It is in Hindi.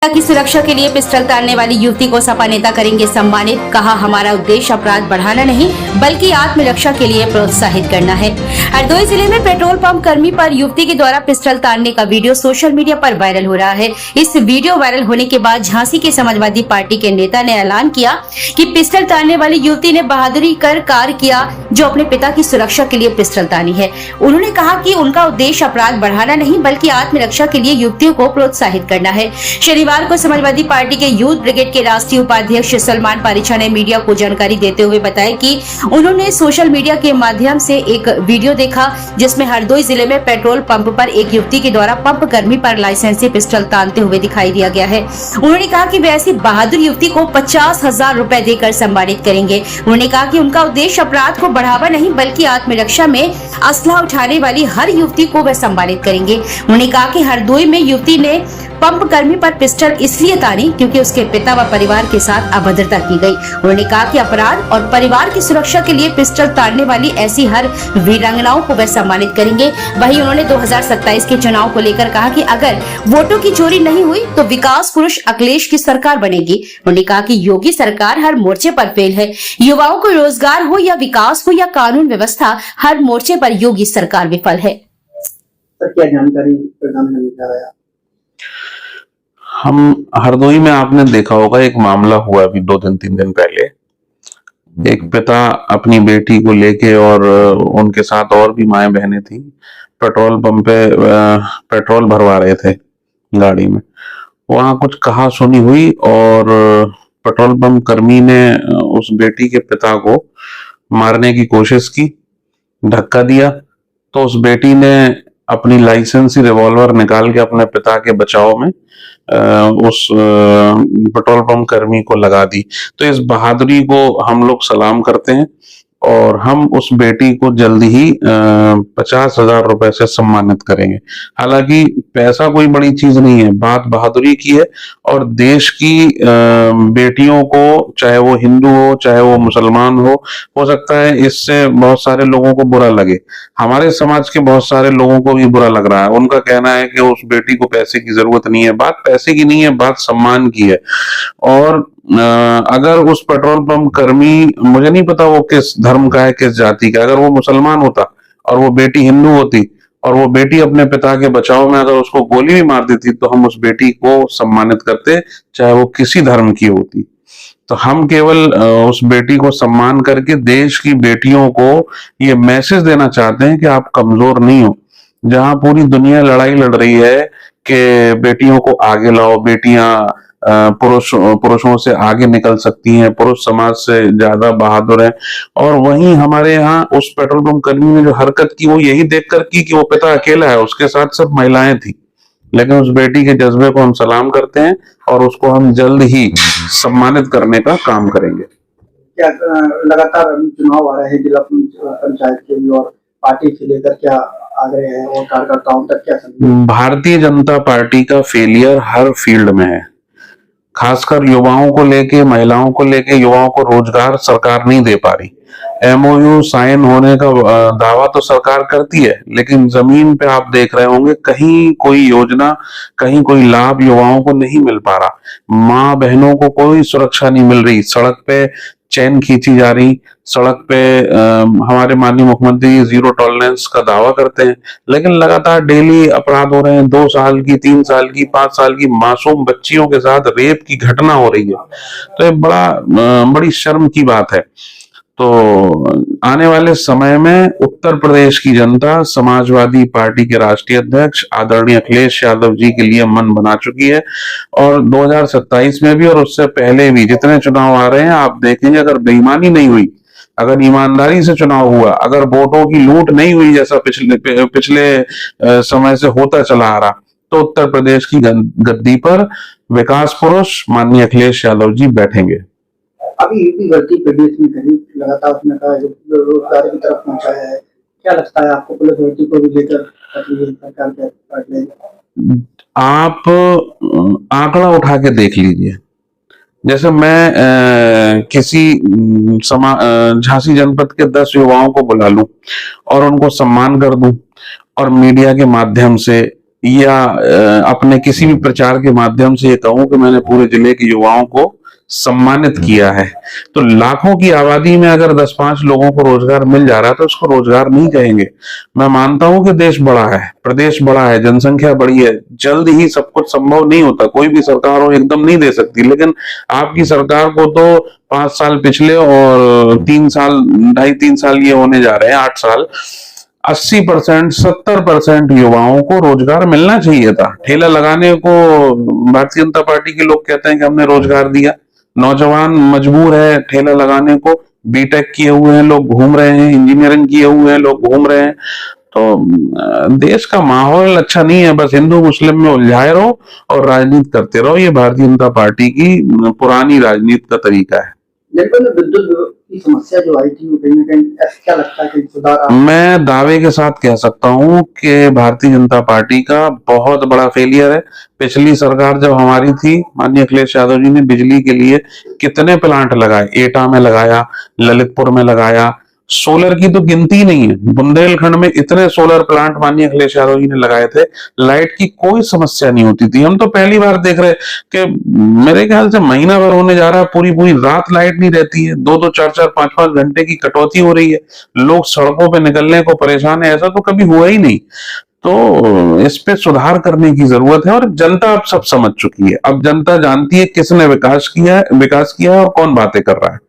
की सुरक्षा के लिए पिस्टल तानने वाली युवती को सपा नेता करेंगे सम्मानित। कहा, हमारा उद्देश्य अपराध बढ़ाना नहीं बल्कि आत्मरक्षा के लिए प्रोत्साहित करना है। हरदोई जिले में पेट्रोल पंप कर्मी पर युवती के द्वारा पिस्टल तानने का वीडियो सोशल मीडिया पर वायरल हो रहा है। इस वीडियो वायरल होने के बाद झांसी के समाजवादी पार्टी के नेता ने ऐलान किया कि पिस्टल तानने वाली युवती ने बहादुरी कर कार्य किया जो अपने पिता की सुरक्षा के लिए पिस्टल तानी है। उन्होंने कहा कि उनका उद्देश्य अपराध बढ़ाना नहीं बल्कि आत्मरक्षा के लिए युवतियों को प्रोत्साहित करना है। शनिवार को समाजवादी पार्टी के यूथ ब्रिगेड के राष्ट्रीय उपाध्यक्ष सलमान पारिछा ने मीडिया को जानकारी देते हुए बताया कि उन्होंने सोशल मीडिया के माध्यम से एक वीडियो देखा जिसमें हरदोई जिले में पेट्रोल पंप पर एक युवती के द्वारा पंप कर्मी पर लाइसेंसी पिस्टल तानते हुए दिखाई दिया गया है। उन्होंने कहा कि वे ऐसी बहादुर युवती को 50,000 रुपए देकर सम्मानित करेंगे। उन्होंने कहा कि उनका उद्देश्य अपराध को बढ़ावा नहीं बल्कि आत्मरक्षा में असला उठाने वाली हर युवती को वे सम्मानित करेंगे। उन्होंने कहा कि हरदोई में युवती ने पंप कर्मी पर पिस्टल इसलिए तानी क्योंकि उसके पिता व परिवार के साथ अभद्रता की गई। उन्होंने कहा कि अपराध और परिवार की सुरक्षा के लिए पिस्टल तानने वाली ऐसी हर वीरांगनाओं को वे सम्मानित करेंगे। वहीं उन्होंने 2027 के चुनाव को लेकर कहा कि अगर वोटों की चोरी नहीं हुई तो विकास पुरुष अखिलेश की सरकार बनेगी। उन्होंने कहा कि योगी सरकार हर मोर्चे पर फेल है। युवाओं को रोजगार हो या विकास हो या कानून व्यवस्था, हर मोर्चे पर योगी सरकार विफल है। क्या जानकारी प्रदान करना चाह रहे हैं? हम हरदोई में आपने देखा होगा एक मामला हुआ अभी 2-3 दिन पहले। एक पिता अपनी बेटी को लेके और उनके साथ और भी माएं बहनें थी, पेट्रोल पंप पे पेट्रोल भरवा रहे थे गाड़ी में। वहां कुछ कहा सुनी हुई और पेट्रोल पंप कर्मी ने उस बेटी के पिता को मारने की कोशिश की, धक्का दिया। तो उस बेटी ने अपनी लाइसेंसी रिवॉल्वर निकाल के अपने पिता के बचाव में उस पेट्रोल पंप कर्मी को लगा दी। तो इस बहादुरी को हम लोग सलाम करते हैं और हम उस बेटी को जल्दी ही 50,000 रुपए से सम्मानित करेंगे। हालांकि पैसा कोई बड़ी चीज नहीं है, बात बहादुरी की है। और देश की बेटियों को, चाहे वो हिंदू हो चाहे वो मुसलमान हो सकता है इससे बहुत सारे लोगों को बुरा लगे। हमारे समाज के बहुत सारे लोगों को भी बुरा लग रहा है। उनका कहना है कि उस बेटी को पैसे की जरूरत नहीं है। बात पैसे की नहीं है, बात सम्मान की है। और अगर उस पेट्रोल पंप कर्मी, मुझे नहीं पता वो किस धर्म का है, किस जाति का, अगर वो मुसलमान होता और वो बेटी हिंदू होती और वो बेटी अपने पिता के बचाव में अगर उसको गोली भी मार देती तो हम उस बेटी को सम्मानित करते, चाहे वो किसी धर्म की होती। तो हम केवल उस बेटी को सम्मान करके देश की बेटियों को ये मैसेज देना चाहते हैं कि आप कमजोर नहीं हो। जहां पूरी दुनिया लड़ाई लड़ रही है कि बेटियों को आगे लाओ, बेटियां पुरुषों से आगे निकल सकती हैं, पुरुष समाज से ज्यादा बहादुर है। और वहीं हमारे यहाँ उस पेट्रोल पंप कर्मी ने जो हरकत की वो यही देखकर की कि वो पिता अकेला है, उसके साथ सब महिलाएं थी। लेकिन उस बेटी के जज्बे को हम सलाम करते हैं और उसको हम जल्द ही सम्मानित करने का काम करेंगे। क्या लगातार चुनाव आ रहे हैं जिला पंचायत के भी, और पार्टी से लेकर क्या आग्रह है और कार्यकर्ताओं तक क्या संदेश? भारतीय जनता पार्टी का फेलियर हर फील्ड में है, खासकर युवाओं को लेके, महिलाओं को लेके। युवाओं को रोजगार सरकार नहीं दे पा रही। MOU साइन होने का दावा तो सरकार करती है, लेकिन जमीन पे आप देख रहे होंगे कहीं कोई योजना, कहीं कोई लाभ युवाओं को नहीं मिल पा रहा। माँ बहनों को कोई सुरक्षा नहीं मिल रही। सड़क पे चैन खींची जा रही। सड़क पे हमारे माननीय मुख्यमंत्री जीरो टॉलरेंस का दावा करते हैं, लेकिन लगातार डेली अपराध हो रहे हैं। 2 साल की, 3 साल की, 5 साल की मासूम बच्चियों के साथ रेप की घटना हो रही है। तो ये बड़ी शर्म की बात है। तो आने वाले समय में उत्तर प्रदेश की जनता समाजवादी पार्टी के राष्ट्रीय अध्यक्ष आदरणीय अखिलेश यादव जी के लिए मन बना चुकी है। और 2027 में भी और उससे पहले भी जितने चुनाव आ रहे हैं, आप देखेंगे अगर बेईमानी नहीं हुई, अगर ईमानदारी से चुनाव हुआ, अगर वोटों की लूट नहीं हुई जैसा पिछले समय से होता चला आ रहा, तो उत्तर प्रदेश की गद्दी पर विकास पुरुष माननीय अखिलेश यादव जी बैठेंगे। अभी यूपी भर्ती प्रदेश में कहीं लगातार उसने कहा रोजगार की तरफ पहुंचाया है। क्या लगता है आपको पुलिस भर्ती को भी लेकर सरकार के? आप आंकड़ा उठा के देख लीजिए। जैसे मैं किसी झांसी जनपद के 10 युवाओं को बुला लूं और उनको सम्मान कर दूं और मीडिया के माध्यम से या अपने किसी भी प्रचार के माध्यम से ये कहूं कि मैंने पूरे जिले के युवाओं को सम्मानित किया है। तो लाखों की आबादी में अगर 10-5 लोगों को रोजगार मिल जा रहा है तो उसको रोजगार नहीं कहेंगे। मैं मानता हूं कि देश बड़ा है, प्रदेश बड़ा है, जनसंख्या बड़ी है, जल्द ही सब कुछ संभव नहीं होता, कोई भी सरकार हो एकदम नहीं दे सकती, लेकिन आपकी सरकार को तो 5 साल पिछले और 3 साल ये होने जा रहे हैं, 8 साल, 80%, 70% युवाओं को रोजगार मिलना चाहिए था। ठेला लगाने को भारतीय जनता पार्टी के लोग कहते हैं कि हमने रोजगार दिया, नौजवान मजबूर है ठेला लगाने को, बीटेक किए हुए हैं लोग घूम रहे हैं, इंजीनियरिंग किए हुए हैं लोग घूम रहे हैं। तो देश का माहौल अच्छा नहीं है, बस हिंदू मुस्लिम में उलझाए रहो और राजनीति करते रहो। ये भारतीय जनता पार्टी की पुरानी राजनीति का तरीका है। जनपद में विद्युत की समस्या जो आई थी वो कहीं ना कहीं क्या लगता है कि सुधार मैं दावे के साथ कह सकता हूं कि भारतीय जनता पार्टी का बहुत बड़ा फेलियर है। पिछली सरकार जब हमारी थी, माननीय अखिलेश यादव जी ने बिजली के लिए कितने प्लांट लगाए, एटा में लगाया, ललितपुर में लगाया, सोलर की तो गिनती नहीं है। बुंदेलखंड में इतने सोलर प्लांट माननीय अखिलेश यादव जी ने लगाए थे, लाइट की कोई समस्या नहीं होती थी। हम तो पहली बार देख रहे कि मेरे ख्याल से महीना भर होने जा रहा है, पूरी पूरी रात लाइट नहीं रहती है, 2-2, 4-4, 5-5 घंटे की कटौती हो रही है, लोग सड़कों पे निकलने को परेशान है। ऐसा तो कभी हुआ ही नहीं। तो इस पे सुधार करने की जरूरत है और जनता अब सब समझ चुकी है। अब जनता जानती है किसने विकास किया है और कौन बातें कर रहा है।